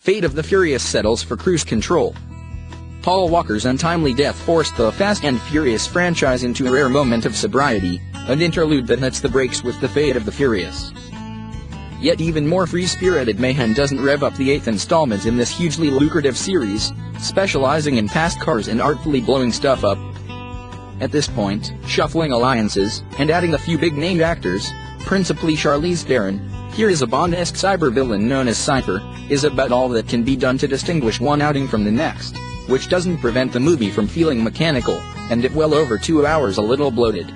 Fate of the Furious settles for cruise control. Paul Walker's untimely death forced the Fast and Furious franchise into a rare moment of sobriety, an interlude that hits the brakes with the Fate of the Furious. Yet even more free-spirited mayhem doesn't rev up the 8th installment in this hugely lucrative series, specializing in fast cars and artfully blowing stuff up. At this point, shuffling alliances, and adding a few big-name actors, principally Charlize Theron, here is a Bond-esque cyber-villain known as Cipher, is about all that can be done to distinguish one outing from the next, which doesn't prevent the movie from feeling mechanical, and at well over 2 hours a little bloated.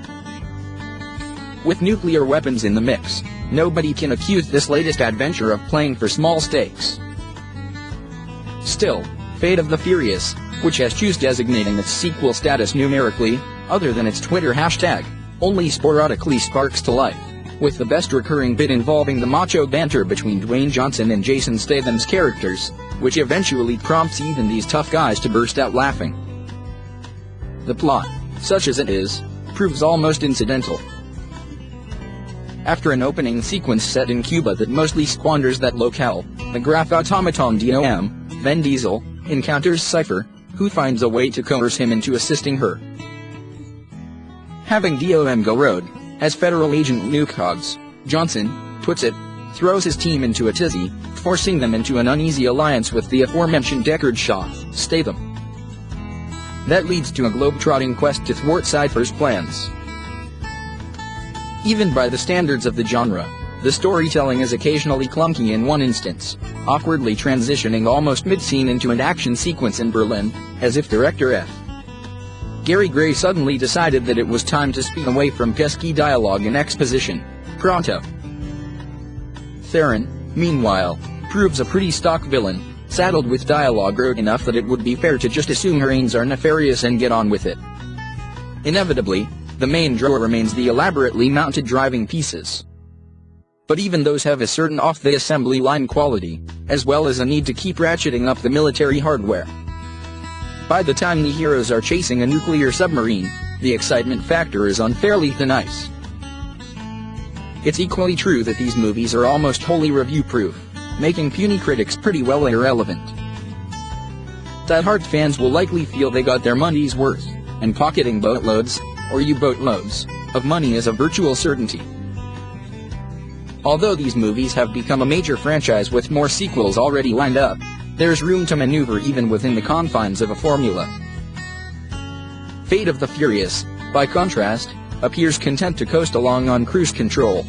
With nuclear weapons in the mix, nobody can accuse this latest adventure of playing for small stakes. Still, Fate of the Furious, which has choose designating its sequel status numerically, other than its Twitter hashtag, only sporadically sparks to life, with the best recurring bit involving the macho banter between Dwayne Johnson and Jason Statham's characters, which eventually prompts even these tough guys to burst out laughing. The plot, such as it is, proves almost incidental. After an opening sequence set in Cuba that mostly squanders that locale, the graph automaton Dom, Vin Diesel, encounters Cipher, who finds a way to coerce him into assisting her. Having Dom go rogue, as federal agent Ludacris, Johnson puts it, throws his team into a tizzy, forcing them into an uneasy alliance with the aforementioned Deckard Shaw, Statham. That leads to a globe-trotting quest to thwart Cipher's plans. Even by the standards of the genre, the storytelling is occasionally clunky in one instance, awkwardly transitioning almost mid-scene into an action sequence in Berlin, as if director F. Gary Gray suddenly decided that it was time to speed away from pesky dialogue and exposition, pronto. Theron, meanwhile, proves a pretty stock villain, saddled with dialogue rote enough that it would be fair to just assume her aims are nefarious and get on with it. Inevitably, the main draw remains the elaborately mounted driving pieces. But even those have a certain off-the-assembly line quality, as well as a need to keep ratcheting up the military hardware. By the time the heroes are chasing a nuclear submarine, the excitement factor is on fairly thin ice. It's equally true that these movies are almost wholly review-proof, making puny critics pretty well irrelevant. Die-hard fans will likely feel they got their money's worth, and pocketing boatloads, or U-boatloads, of money is a virtual certainty. Although these movies have become a major franchise with more sequels already lined up, there's room to maneuver even within the confines of a formula. Fate of the Furious, by contrast, appears content to coast along on cruise control,